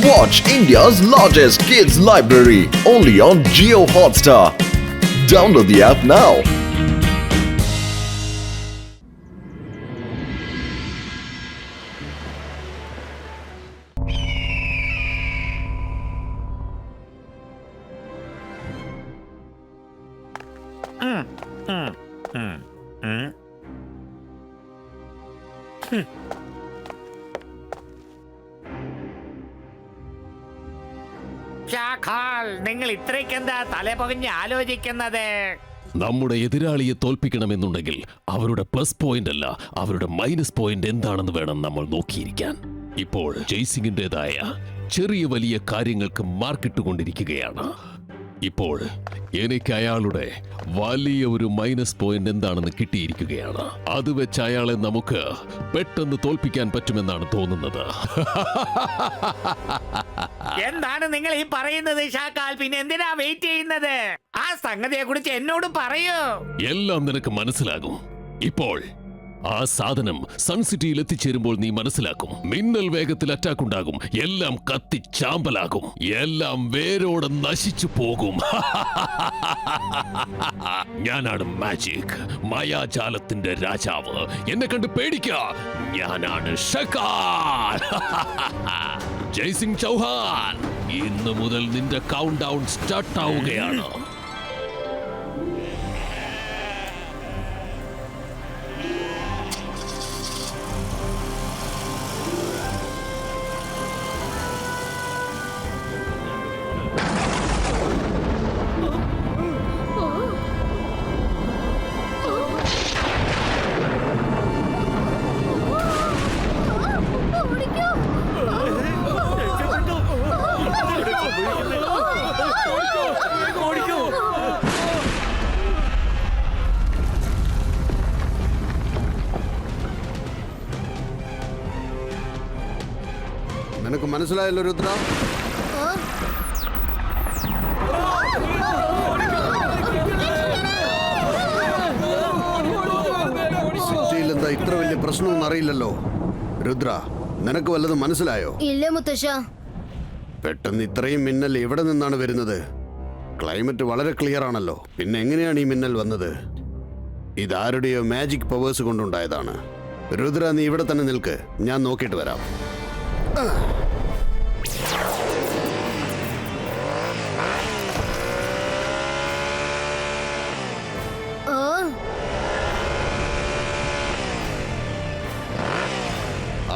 Watch India's largest kids library only on Jio Hotstar. Download the app now. നിങ്ങൾ ഇത്രയ്ക്കെന്താ തലപകഞ്ഞ് ആലോചിക്കുന്നത്? നമ്മുടെ എതിരാളിയെ തോൽപ്പിക്കണമെന്നുണ്ടെങ്കിൽ അവരുടെ പ്ലസ് പോയിന്റ് അല്ല, അവരുടെ മൈനസ് പോയിന്റ് എന്താണെന്ന് വേണം നമ്മൾ നോക്കിയിരിക്കാൻ. ഇപ്പോൾ ജയ്സിംഗിന്റേതായ ചെറിയ വലിയ കാര്യങ്ങൾക്ക് മാർക്കിട്ടുകൊണ്ടിരിക്കുകയാണ്. ഇപ്പോൾ എനിക്ക് അയാളുടെ വലിയ ഒരു മൈനസ് പോയിന്റ് എന്താണെന്ന് കിട്ടിയിരിക്കുകയാണ്. അത് വെച്ച് അയാളെ നമുക്ക് പെട്ടെന്ന് തോൽപ്പിക്കാൻ പറ്റുമെന്നാണ് തോന്നുന്നത്. എന്താണ് നിങ്ങൾ ഈ പറയുന്നത് ഷാക്കാൽ? പിന്നെ എന്തിനാ വെയിറ്റ് ചെയ്യുന്നത്? ആ സംഗതിയെ കുറിച്ച് എന്നോട് പറയൂ. എല്ലാം നിനക്ക് മനസ്സിലാകും. ഇപ്പോൾ ആ സാധനം സൺസിറ്റിയിൽ എത്തിച്ചേരുമ്പോൾ നീ മനസ്സിലാക്കും. മിന്നൽ വേഗത്തിൽ അറ്റാക്ക് ഉണ്ടാകും, എല്ലാം കത്തിച്ചാമ്പലാകും, എല്ലാം വേരോടെ നശിച്ചു പോകും. ഞാനാണ് മാജിക്, മായാജാലത്തിന്റെ രാജാവ്. എന്നെ കണ്ട് പേടിക്ക, ഞാനാണ് ഷക്കാൽ. ജയ്സിംഗ് ചൗഹാൻ, ഇന്ന് മുതൽ നിന്റെ കൗണ്ട് ഡൗൺ സ്റ്റാർട്ട് ആവുകയാണ്. നിനക്ക് മനസ്സിലായല്ലോ രുദ്ര? സിറ്റിയിൽ എന്താ ഇത്ര വലിയ പ്രശ്നമൊന്നും അറിയില്ലല്ലോ. രുദ്ര, നിനക്ക് വല്ലതും മനസ്സിലായോ? ഇല്ല മുത്തശ്ശ. പെട്ടെന്ന് ഇത്രയും മിന്നൽ എവിടെ നിന്നാണ് വരുന്നത്? ക്ലൈമറ്റ് വളരെ ക്ലിയർ ആണല്ലോ. പിന്നെ എങ്ങനെയാണ് ഈ മിന്നൽ വന്നത്? ഇതാരുടെയോ മാജിക് പവേഴ്സ് കൊണ്ടുണ്ടായതാണ്. രുദ്ര, നീ ഇവിടെ തന്നെ നിൽക്ക്, ഞാൻ നോക്കിയിട്ട് വരാം.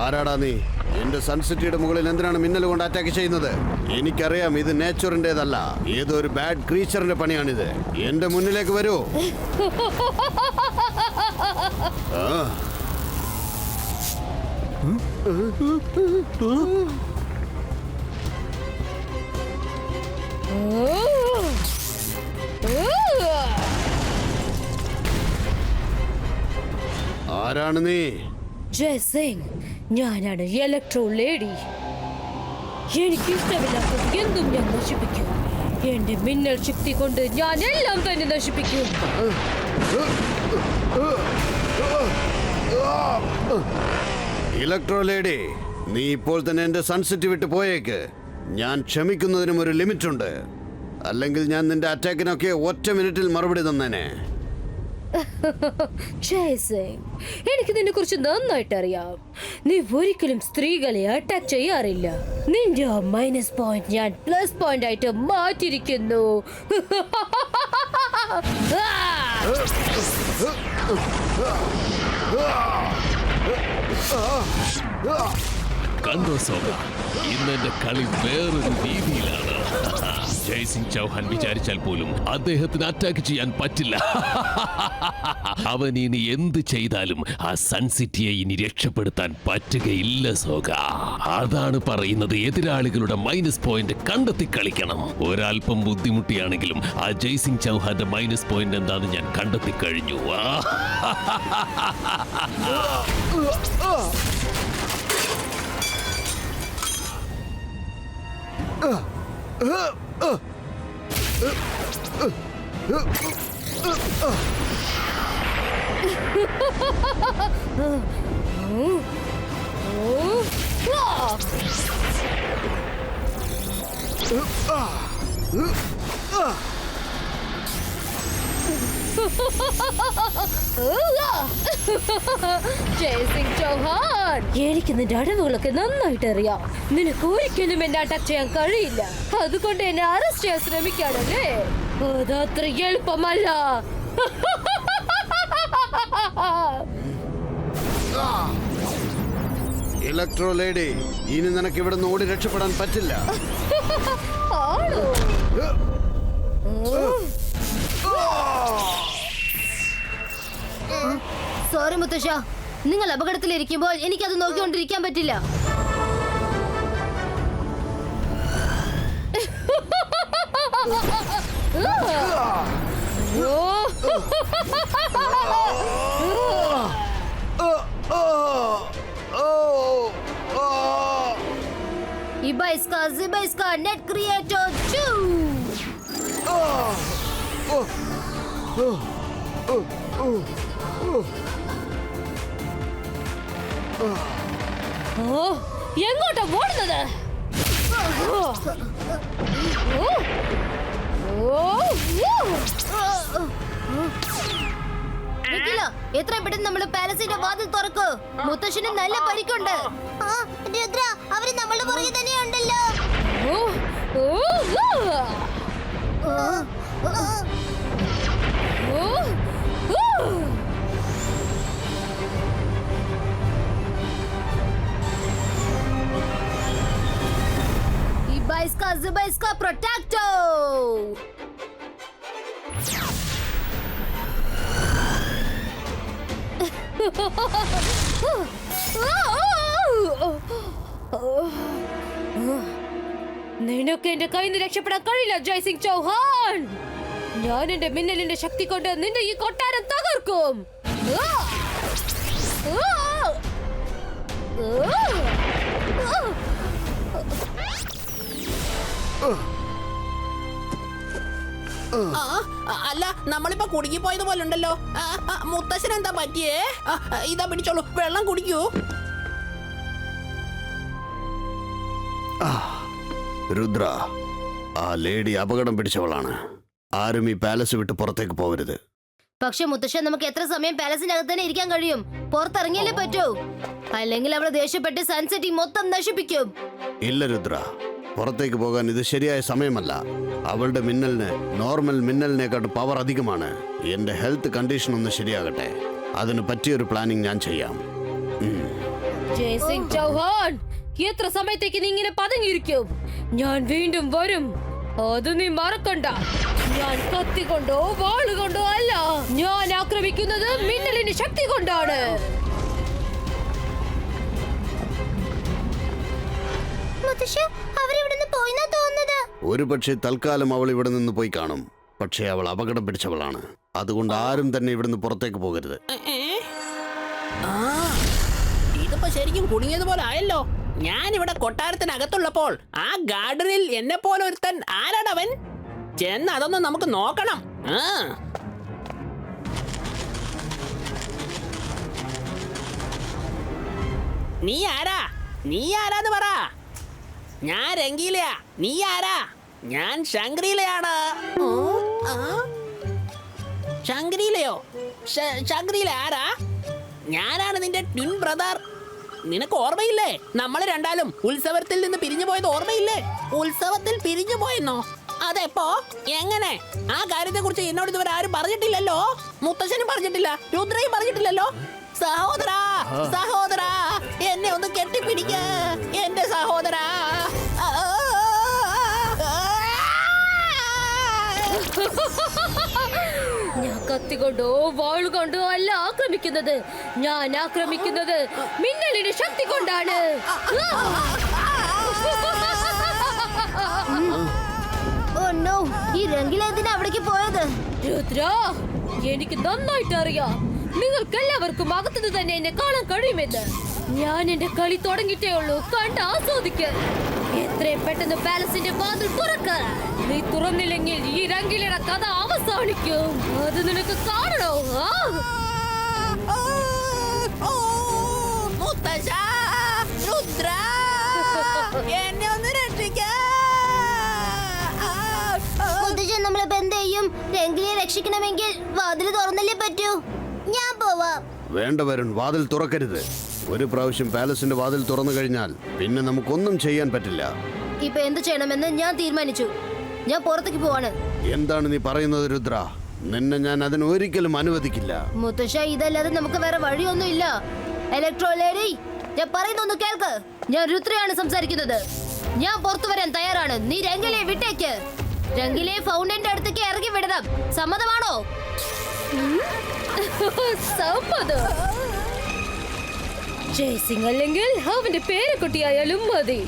ആരാടാ നീ? എന്റെ സൺസിറ്റിയുടെ മുകളിൽ എന്തിനാണ് മിന്നൽ കൊണ്ട് അറ്റാക്ക് ചെയ്യുന്നത്? എനിക്കറിയാം ഇത് നേച്ചറിന്റേതല്ല, ഏതോ ഒരു ബാഡ് ക്രീച്ചറിന്റെ പണിയാണിത്. എന്റെ മുന്നിലേക്ക് വരൂ. ആരാണ് നീ? ജയ്സിംഗ്, ഞാനാണ് ഇലക്ട്രോ ലേഡി. എനിക്കിഷ്ടമില്ലാത്തത് എന്തും ഞാൻ നശിപ്പിക്കും. എന്റെ മിന്നൽ ശക്തി കൊണ്ട് ഞാൻ എല്ലാം തന്നെ നശിപ്പിക്കും. ഇലക്ട്രോ ലേഡി, നീ ഇപ്പോൾ തന്നെ എന്റെ സൺസിറ്റി വിട്ട് പോയേക്ക്. ഞാൻ ക്ഷമിക്കുന്നതിനും ഒരു ലിമിറ്റ് ഉണ്ട്. അല്ലെങ്കിൽ ഞാൻ നിന്റെ അറ്റാക്കിനൊക്കെ ഒറ്റ മിനിറ്റിൽ മറുപടി തന്നേനെ. ജയ്സിംഗ്, എനിക്ക് നിന്നെ കുറിച്ച് നന്നായിട്ട് അറിയാം. നീ ഒരിക്കലും സ്ത്രീകളെ അറ്റാക്ക് ചെയ്യാറില്ല. നിന്റെ മൈനസ് പോയിന്റ് ഞാൻ പ്ലസ് പോയിന്റ് ആയിട്ട് മാറ്റിയിരിക്കുന്നു. കണ്ടോ സോമ, ഇന്ന് എന്റെ കളി വേറൊരു രീതിയിലാണ്. ജയ്സിംഗ് ചൗഹാൻ വിചാരിച്ചാൽ പോലും അദ്ദേഹത്തിന് അറ്റാക്ക് ചെയ്യാൻ പറ്റില്ല. അവൻ ഇനി എന്ത് ചെയ്താലും ആ സൺസിറ്റിയെ ഇനി രക്ഷപ്പെടുത്താൻ പറ്റുകയില്ല സോക. അതാണ് പറയുന്നത്, എതിരാളികളുടെ മൈനസ് പോയിന്റ് കണ്ടെത്തി കളിക്കണം. ഒരൽപ്പം ബുദ്ധിമുട്ടിയാണെങ്കിലും ആ ജയ്സിംഗ് ചൗഹാന്റെ മൈനസ് പോയിന്റ് എന്താന്ന് ഞാൻ കണ്ടെത്തി കഴിഞ്ഞു. ജയ്സിംഗ് ചൗഹാൻ, എനിക്ക് നിന്റെ അടവുകളൊക്കെ നന്നായിട്ട് അറിയാം. നിനക്ക് ഒരിക്കലും എന്നെ അറ്റാക്ക് ചെയ്യാൻ കഴിയില്ല. അതുകൊണ്ട് എന്നെ അറസ്റ്റ് ചെയ്യാൻ ശ്രമിക്കാണല്ലേ? അതത്ര എളുപ്പമല്ല. ഇലക്ട്രോ ലേഡി, ഇനി നിനക്ക് ഇവിടെ നിന്ന് ഓടി രക്ഷപ്പെടാൻ പറ്റില്ല. ആണോ? സോറി മുത്തശ്ശ, നിങ്ങൾ അപകടത്തിലിരിക്കുമ്പോൾ എനിക്കത് നോക്കിക്കൊണ്ടിരിക്കാൻ പറ്റില്ല. Ibaiska, Zibaiska, Net Creator 2! എങ്ങോട്ടാ ഓടുന്നത്? എത്രയും പെട്ടെന്ന് നമ്മുടെ പാലസിന്റെ വാതിൽ തുറക്കൂ. മുത്തശ്ശന് നല്ല പരിക്കുണ്ട്. രുദ്ര, അവര് നമ്മളുടെ പുറകെ തന്നെയുണ്ടല്ലോ. Ibaiska, Zibaiska, Protecto! നിനക്ക് എന്റെ കയ്യിൽ നിന്ന് രക്ഷപ്പെടാൻ കഴിയില്ല ജയ്സിംഗ് ചൗഹാൻ. ഞാൻ എന്റെ മിന്നലിന്റെ ശക്തി കൊണ്ട് നിന്റെ ഈ കൊട്ടാരം തകർക്കും. അല്ല, നമ്മളിപ്പോ കുടുങ്ങി പോയത് പോലെ ഉണ്ടല്ലോ. മുത്തശ്ശൻ എന്താ പറ്റിയേ? ഇതാ പിടിച്ചോളൂ, വെള്ളം കുടിക്കൂ. രുദ്ര, ആ ലേഡി അപകടം പിടിച്ചവളാണ്. ആരും ഈ പാലസ് വിട്ട് പുറത്തേക്ക് പോകരുത്. പക്ഷെ മുത്തശ്ശൻ, നമുക്ക് എത്ര സമയം പാലസിന്റെ അകത്ത് തന്നെ ഇരിക്കാൻ കഴിയും? പുറത്തിറങ്ങിയല്ലേ പറ്റൂ, അല്ലെങ്കിൽ അവളെ ദേഷ്യപ്പെട്ട് സൺസെറ്റ് മൊത്തം നശിപ്പിക്കും. ഇല്ല രുദ്ര, പുറത്തേക്ക് പോകാൻ ഇത് ശരിയായ സമയമല്ല. അവളുടെ മിന്നലിന് നോർമൽ മിന്നലിനെക്കാട്ട് പവർ അധികമാണ്. എന്റെ ഹെൽത്ത് കണ്ടീഷൻ ഒന്ന് ശരിയാകട്ടെ, അതിന് പറ്റിയൊരു പ്ലാനിങ് ഞാൻ ചെയ്യാം. ജയ്സിംഗ് ചൗഹാൻ, എത്ര സമയത്തേക്ക് നീ ഇങ്ങനെ പതുങ്ങിയിരിക്കും? ഞാൻ വീണ്ടും വരും, അത് നീ മറക്കണ്ട. ഞാൻ കത്തി കൊണ്ടോ വാളുകൊണ്ടോ അല്ല, ഞാൻ ആക്രമിക്കുന്നത് മിന്നലിന്റെ ശക്തി കൊണ്ടാണ്. ഒരു പക്ഷേ തൽക്കാലം അവൾ ഇവിടെ നിന്ന് പോയി കാണും. പക്ഷേ അവൾ അപകടം പിടിച്ചവളാണ്. അതുകൊണ്ട് ആരും തന്നെ ഇവിടുന്ന് പുറത്തേക്ക് പോകരുത്. ഇതിപ്പോ ശരിക്കും കുടുങ്ങിയതുപോലെ ആയല്ലോ. ഞാൻ ഇവിടെ കൊട്ടാരത്തിനകത്തുള്ളപ്പോൾ ആ ഗാർഡനിൽ എന്നെ പോലെ ഒരുത്തൻ ആരാടവൻ? ചെന്ന് അതൊന്ന് നമുക്ക് നോക്കണം. നീ ആരാ? നീ ആരാന്ന് പറ. ഞാൻ രംഗീലയാ. നീ ആരാ? ഞാൻ ശങ്ക്രീലയാണ്. ശങ്ക്രീലയോ? ശങ്ക്രീല ആരാ? ഞാനാണ് നിന്റെ ട്വിൻ ബ്രദർ. നിനക്ക് ഓർമ്മയില്ലേ? നമ്മൾ രണ്ടാലും ഉത്സവത്തിൽ നിന്ന് പിരിഞ്ഞു പോയത് ഓർമ്മയില്ലേ? ഉത്സവത്തിൽ പിരിഞ്ഞു പോയെന്നോ? അതെപ്പോ? എങ്ങനെ? ആ കാര്യത്തെ കുറിച്ച് എന്നോട് ഇതുവരെ ആരും പറഞ്ഞിട്ടില്ലല്ലോ. മുത്തശ്ശനും പറഞ്ഞിട്ടില്ല, രുദ്രയും പറഞ്ഞിട്ടില്ലല്ലോ. സഹോദരാ, സഹോദരാ, എന്നെ ഒന്ന് കെട്ടിപ്പിടിക്ക, എന്റെ സഹോദരാ. ഞാൻ കത്തി കൊണ്ടോ വാൾ കൊണ്ടോ അല്ല ആക്രമിക്കുന്നത്. ഞാൻ ആക്രമിക്കുന്നത് മിന്നലിന്റെ ശക്തി കൊണ്ടാണ്. ഈ രംഗിലെന്തിനാ അവിടേക്ക് പോയത്? രുദ്ര, എനിക്ക് നന്നായിട്ട് അറിയാം നിങ്ങൾക്ക് എല്ലാവർക്കും അകത്തുനിന്ന് തന്നെ എന്നെ കാണാൻ കഴിയുമെന്ന്. ഞാൻ എന്റെ കളി തുടങ്ങിയിട്ടേ ഉള്ളൂ, കണ്ട് ആസ്വദിക്ക്. എത്രയും പെട്ടെന്ന് പാലസിന്റെ വാതിൽ തുറക്ക. നീ തുറന്നില്ലെങ്കിൽ ഈ രംഗിലയുടെ കഥ അവസാനിക്കും. അത് നിനക്ക് കാണണോ? രുദ്ര, എന്നെ ഒന്ന് രക്ഷിക്ക. രംഗിലിയെ രക്ഷിക്കണമെങ്കിൽ വാതിൽ തുറന്നല്ലേ പറ്റൂ. ഞാൻ പോവാം. വേണ്ട വരുൺ, വാതിൽ തുറക്കരുത്. ഒരു പ്രാവശ്യം പാലസിന്റെ വാതിൽ തുറന്നു കഴിഞ്ഞാൽ പിന്നെ നമുക്കൊന്നും ചെയ്യാൻ പറ്റില്ല. ഇപ്പൊ എന്ത് ചെയ്യണമെന്ന് ഞാൻ തീരുമാനിച്ചു. ഞാൻ പുറത്തേക്ക് പോവാണ്. എന്താണ് നീ പറയുന്നത് രുദ്ര? നിന്നെ ഞാൻ അതിന് ഒരിക്കലും അനുവദിക്കില്ല. മുത്തശ്ശ, ഇതല്ലാതെ നമുക്ക് വേറെ വഴിയൊന്നും ഇല്ല. ഇലക്ട്രോ ലേഡി, ഞാൻ പറയുന്നൊന്ന് കേൾക്ക്. ഞാൻ രുദ്രയാണ് സംസാരിക്കുന്നത്. ഞാൻ പുറത്തു വരാൻ തയ്യാറാണ്. നീ രംഗിലെ വിട്ടേക്ക്. രംഗിലെ ഫൗണ്ടന്റെ അടുത്തേക്ക് ഇറങ്ങി വിടണം. സമ്മതമാണോ? സമ്മതം. ജയ്സിംഗ് അല്ലെങ്കിൽ അവന്റെ പേരക്കുട്ടിയായാലും മതി.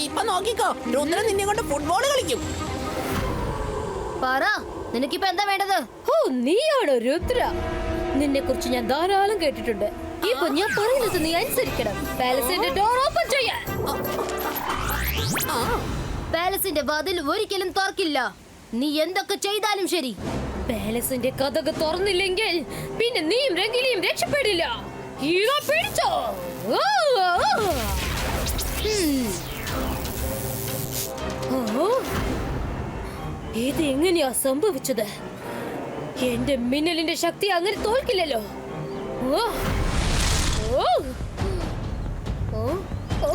ഇപ്പൊ നോക്കിക്കോ, രുദ്രൻ നിന്നെ കൊണ്ട് ഫുട്ബോൾ കളിക്കും. പറ, നിനക്കിപ്പോ എന്താ വേണ്ടത്? ഓ, നീയാണോ രുദ്ര? നിന്നെ കുറിച്ച് ഞാൻ ധാരാളം കേട്ടിട്ടുണ്ട്. ഇപ്പൊ ഞാൻ പറയുന്നത് നീ അനുസരിക്കണം. പാലസിന്റെ ഡോർ ഓപ്പൺ ചെയ്യാൻ. പാലസിന്റെ വാതിൽ ഒരിക്കലും തുറക്കില്ല. നീ എന്തൊക്കെ ചെയ്താലും ശരി. പാലസിന്റെ കഥക് തുറന്നില്ലെങ്കിൽ പിന്നെ നീയും രംഗിലിയും രക്ഷപ്പെടില്ല. ഇതാ പിടിച്ചോ. ഓ, ഇത് എങ്ങനെയാ സംഭവിച്ചത്? എന്റെ മിന്നലിന്റെ ശക്തി അങ്ങനെ തോൽക്കില്ലല്ലോ. ഓ, ഓ, ഓ, ഓ,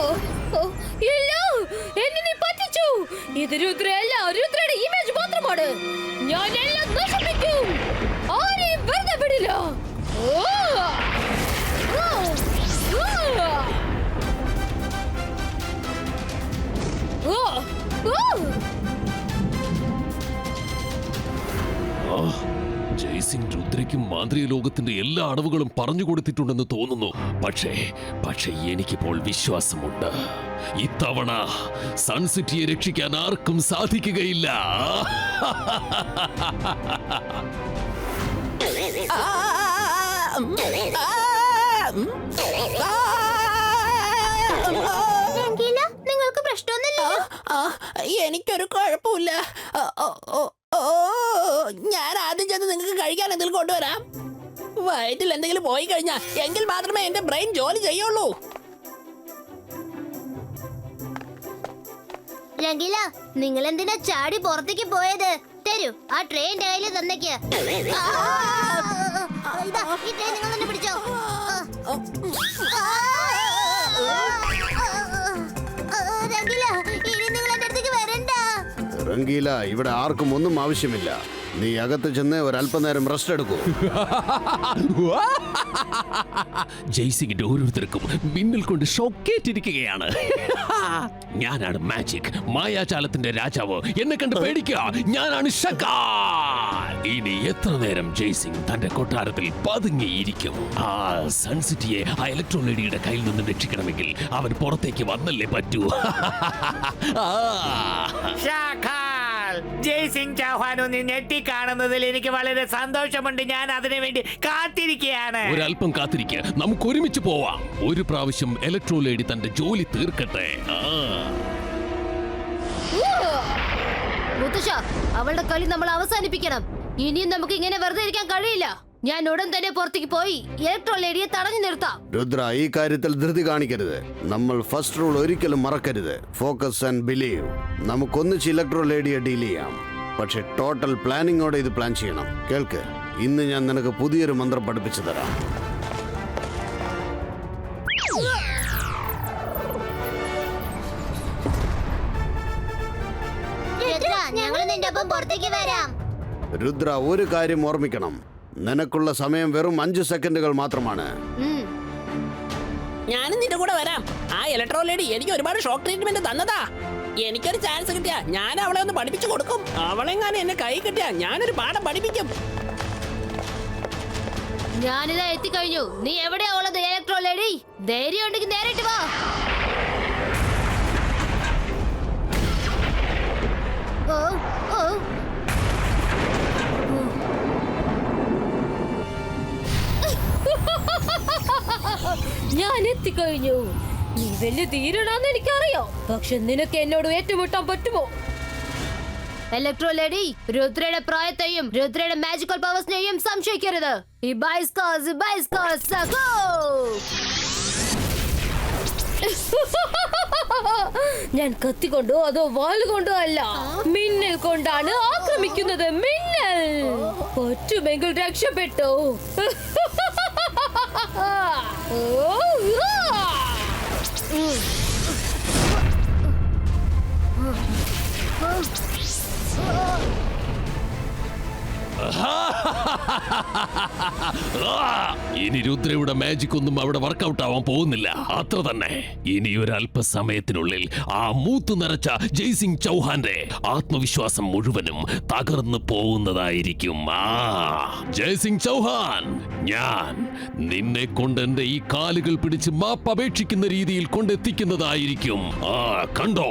ഓ, ഓ, ഇല്ല, എന്നെ നീ പറ്റിച്ചു. ഇത് രുദ്രയല്ല, രുദ്രയുടെ ഇമേജ് മാത്രമാണ്. ഞാൻ എല്ലാം നശിപ്പിക്കും. ആരെയും വെറുതെ വിടില്ല. ഓ, ഓ, ഓ, ഓ, ഓ. ജയ്സിംഗ് രുദ്രയ്ക്കും മാന്ത്രിക ലോകത്തിന്റെ എല്ലാ അടവുകളും പറഞ്ഞു കൊടുത്തിട്ടുണ്ടെന്ന് തോന്നുന്നു. പക്ഷേ എനിക്കിപ്പോൾ വിശ്വാസമുണ്ട്. ഇത്തവണ സൺസിറ്റിയെ രക്ഷിക്കാൻ ആർക്കും സാധിക്കുകയില്ല. നിങ്ങൾക്ക് പ്രശ്നമൊന്നുമില്ല. എനിക്കൊരു കുഴപ്പമില്ല. ഞാൻ ആദ്യം ചെന്ന് നിങ്ങൾക്ക് കഴിക്കാൻ എന്തെങ്കിലും കൊണ്ടുവരാം. വയറ്റിൽ എന്തെങ്കിലും പോയി കഴിഞ്ഞാൽ എങ്കിൽ മാത്രമേ എന്റെ ബ്രെയിൻ ജോലി ചെയ്യുള്ളൂ. രംഗില, നിങ്ങൾ എന്തിനാ ചാടി പുറത്തേക്ക് പോയത്? തരൂ, ആ ട്രെയിൻ എന്റെ കയ്യിൽ തന്നേക്ക്. ഇതാ, ഈ ട്രെയിൻ നിങ്ങൾ തന്നെ പിടിച്ചോ. രംഗില, ഇനി നിങ്ങൾ എന്റെ അടുത്തേക്ക് വരണ്ട. റംഗീല, ഇവിടെ ആർക്കും ഒന്നും ആവശ്യമില്ല. നീ അകത്ത് ചെന്ന് ഒരല്പനേരം റെസ്റ്റ് എടുക്കൂ. ജയ്സിംഗിന്റെ ഓരോരുത്തർക്കും മിന്നൽ കൊണ്ട് ഷോക്കേറ്റിരിക്കുകയാണ്. ഞാനാണ് മാജിക്, മായാജാലത്തിന്റെ രാജാവ്. എന്നെ കണ്ട് പേടിക്കുക. ഞാനാണ് ഷക്കാൽ. ഇനി എത്ര നേരം ജയ്സിംഗ് തന്റെ കൊട്ടാരത്തിൽ പതുങ്ങിയിരിക്കും? ആ സൺസിറ്റിയെ ആ ഇലക്ട്രോ ലേഡിയുടെ കയ്യിൽ നിന്ന് രക്ഷിക്കണമെങ്കിൽ അവൻ പുറത്തേക്ക് വന്നല്ലേ പറ്റൂ. ഷാഖാൽ, ജയ്സിംഗ് ചൗഹാനും നീ ഞെട്ടി കാണുന്നതിൽ എനിക്ക് വളരെ സന്തോഷമുണ്ട്. ഞാൻ അതിനു വേണ്ടി കാത്തിരിക്കുകയാണ്. ഒരല്പം കാത്തിരിക്കുക, നമുക്ക് ഒരുമിച്ച് പോവാം. ഒരു പ്രാവശ്യം ഇലക്ട്രോ ലേഡി തന്റെ ജോലി തീർക്കട്ടെ. മുത്തശ്ശ, അവളുടെ കളി നമ്മൾ അവസാനിപ്പിക്കണം. ഇനിയും നമുക്ക് ഇങ്ങനെ വെറുതെ ഇരിക്കാൻ കഴിയില്ല. ഞാൻ ഉടൻ തന്നെ പുറത്തേക്ക് പോയി ഇലക്ട്രോ ലേഡിയെ തടഞ്ഞു നിർത്താം. രുദ്ര, ഈ കാര്യത്തിൽ ധൃതി കാണിക്കരുത്. നമ്മൾ ഫസ്റ്റ് റൂൾ ഒരിക്കലും മറക്കരുത്. Focus and believe. നമുക്കൊന്നിച്ച് ഇലക്ട്രോ ലേഡിയെ ഡീൽ ചെയ്യാം. പക്ഷെ ടോട്ടൽ പ്ലാനിങ്ങോടെ ഇത് പ്ലാൻ ചെയ്യണം. കേൾക്ക്, ഇന്ന് ഞാൻ നിനക്ക് പുതിയൊരു മന്ത്രം പഠിപ്പിച്ചു തരാം. ഞങ്ങൾ നിന്റെ ഒപ്പം പുറത്തേക്ക് വരാം. രുദ്ര, ഒരു കാര്യം ഓർമ്മിക്കണം. നിനക്കുള്ള സമയം വെറും 5 സെക്കൻഡുകൾ മാത്രമാണ്. ഞാനും നിന്റെ കൂടെ വരാം. ആ ഇലക്ട്രോ ലേഡി എനിക്ക് ഒരുപാട് ഷോക്ക് ട്രീറ്റ്മെന്റ് തന്നതാ. എനിക്കൊരു ചാൻസ് കിട്ടിയാ ഞാൻ അവളെ ഒന്ന് പഠിപ്പിച്ചു കൊടുക്കും. അവളെങ്ങാനും എന്നെ കൈ കിട്ടിയാ ഞാനൊരു പാഠം പഠിപ്പിക്കും. ഞാനിതാ എത്തിക്കഴിഞ്ഞു. നീ എവിടെയാ ഉള്ളത് ഇലക്ട്രോ ലേഡി? ധൈര്യം ഉണ്ടെങ്കിൽ നേരിട്ട് വാ. ഓ, ഓ. ഞാൻ എത്തിക്കഴിഞ്ഞു. നീ വലിയ ധീരനാന്ന് എനിക്കറിയാം. പക്ഷെ നിനക്ക് എന്നോട് ഏറ്റുമുട്ടാൻ പറ്റുമോ? ഇലക്ട്രോ ലേഡി, രുദ്രയുടെ പ്രായത്തെയും രുദ്രയുടെ മാജിക്കൽ പവേഴ്സിനെയും സംശയിക്കരുത്. ഞാൻ കത്തി കൊണ്ടോ അതോ വാളുകൊണ്ടോ അല്ല, മിന്നൽ കൊണ്ടാണ് ആക്രമിക്കുന്നത്. മിന്നൽ പറ്റുമെങ്കിൽ രക്ഷപ്പെട്ടോ. ഇനി രുദ്രയുടെ മാജിക് ഒന്നും അവിടെ വർക്കൗട്ട് ആവാൻ പോകുന്നില്ല. അത്ര തന്നെ. ഇനി ഒരല്പസമയത്തിനുള്ളിൽ ആ മൂത്തു നിറച്ച ജയ്സിംഗ് ചൗഹാന്റെ ആത്മവിശ്വാസം മുഴുവനും തകർന്നു പോകുന്നതായിരിക്കും. ജയ്സിംഗ് ചൗഹാൻ, ഞാൻ നിന്നെ കൊണ്ട് എന്റെ ഈ കാലുകൾ പിടിച്ച് മാപ്പപേക്ഷിക്കുന്ന രീതിയിൽ കൊണ്ടെത്തിക്കുന്നതായിരിക്കും. കണ്ടോ?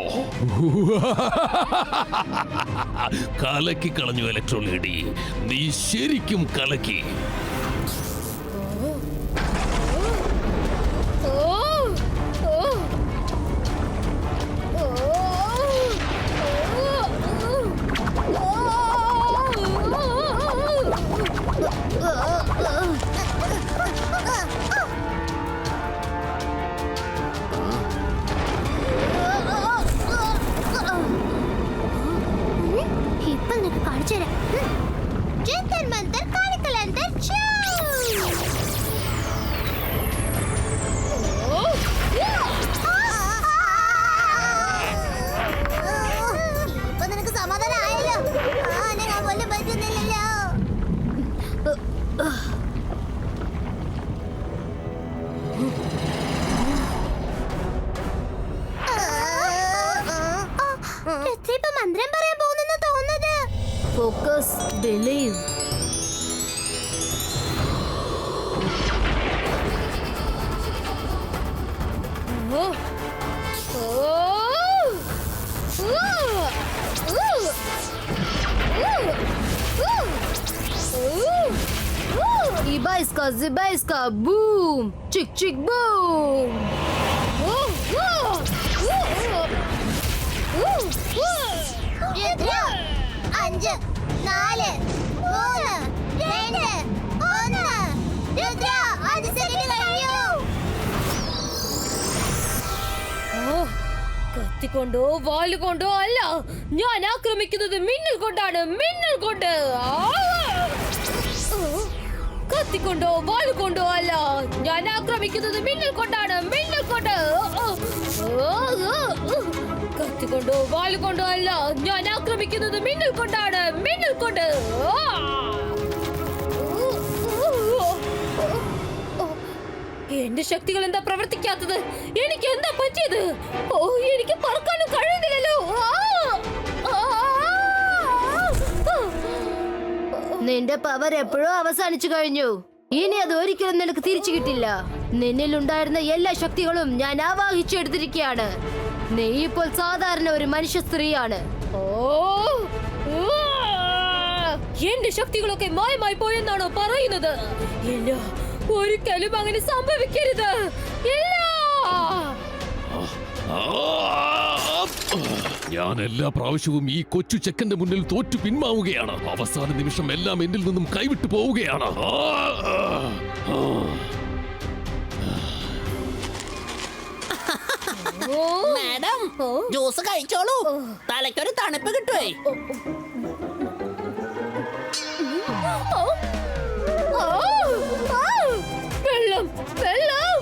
കലക്കി കളഞ്ഞു ഇലക്ട്രോ ലേഡി, നീ ശരിക്കും കലക്കി. ഇപ്പൊ നിനക്ക് കാണിച്ചു തരാം. ജന്തർ മന്തർ കാണിക്കലന്തർ ചോ. ഇപ്പൊ നിനക്ക് സമാധാനം ആയല്ലോ. ഞാൻ പോലും പറ്റുന്നില്ലല്ലോ. ഇപ്പൊ മന്ത്രം പറയാൻ പോകുന്നെന്ന് തോന്നുന്നത്. Focus, believe. Ibaiska, zibaiska, boom! Chick, chick, boom! Rudra, 5, 4, 3, 2, 1. Rudra, 5 second കഴിഞ്ഞു. കത്തിക്കൊണ്ടോ വാളുകൊണ്ടോ അല്ല, ഞാൻ ആക്രമിക്കുന്നത് മിന്നൽ കൊണ്ടാണ്. മിന്നൽ കൊണ്ട്. കത്തിക്കൊണ്ടോ വാളുകൊണ്ടോ അല്ല, ഞാൻ ആക്രമിക്കുന്നത് മിന്നൽ കൊണ്ടാണ്. മിന്നൽ കൊണ്ട്. കത്തിക്കൊണ്ടോ വാളുകൊണ്ടോ അല്ല, ഞാൻ ആക്രമിക്കുന്നത് മിന്നൽ കൊണ്ടാണ്. മിന്നൽ കൊണ്ട്. എന്റെ ശക്തികൾ എന്താ പ്രവർത്തിക്കാത്തത്? എനിക്ക് എന്താ പറ്റിയത്? എനിക്ക് പറക്കാനും കഴിയുന്നില്ലല്ലോ. നിന്റെ പവർ എപ്പോഴോ അവസാനിച്ചു കഴിഞ്ഞു. ഇനി അത് ഒരിക്കലും നിനക്ക് തിരിച്ചു കിട്ടില്ല. നിന്നിലുണ്ടായിരുന്ന എല്ലാ ശക്തികളും ഞാൻ ആവാഹിച്ചെടുത്തിരിക്കുകയാണ്. നീ ഇപ്പോൾ സാധാരണ ഒരു മനുഷ്യ സ്ത്രീയാണ്. എന്റെ ശക്തികളൊക്കെ മായമായി പോയെന്നാണോ പറയുന്നത്? ഇല്ല, ഒരിക്കലും അങ്ങനെ സംഭവിക്കരുത്. ഇല്ല. ഞാൻ എല്ലാ പ്രാവശ്യവും ഈ കൊച്ചു ചെക്കന്റെ മുന്നിൽ തോറ്റു പിന്മാവുകയാണ്. അവസാന നിമിഷം എല്ലാം എന്നിൽ നിന്നും കൈവിട്ടു പോവുകയാണ്. മാഡം, ജ്യൂസ് കഴിച്ചോളൂ. തലയ്ക്കൊരു തണുപ്പ് കിട്ടുവേ. വെള്ളം, വെള്ളം.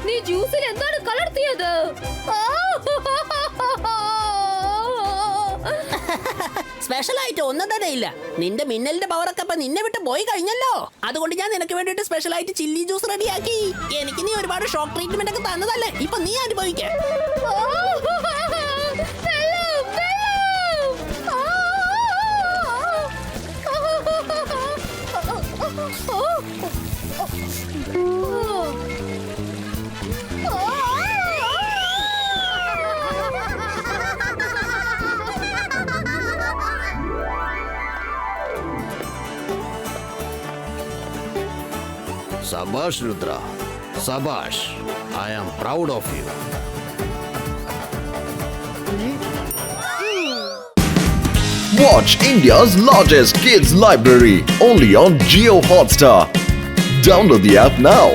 നീ ജ്യൂസിൽ എന്താണ് കലർത്തിയത്? സ്പെഷ്യൽ ആയിട്ട് ഒന്നും തന്നെ ഇല്ല. നിന്റെ മിന്നലിന്റെ പവറൊക്കെ ഇപ്പൊ നിന്നെ വിട്ട് പോയി കഴിഞ്ഞല്ലോ. അതുകൊണ്ട് ഞാൻ നിനക്ക് വേണ്ടിട്ട് സ്പെഷ്യൽ ആയിട്ട് ചില്ലി ജ്യൂസ് റെഡിയാക്കി. എനിക്ക് നീ ഒരുപാട് ഷോക്ക് ട്രീറ്റ്മെന്റ് ഒക്കെ തന്നതല്ലേ, ഇപ്പൊ നീ അനുഭവിക്കേ. Sabash Rudra, Sabash. I am proud of you. Watch India's largest kids library only on Jio Hotstar. Download the app now.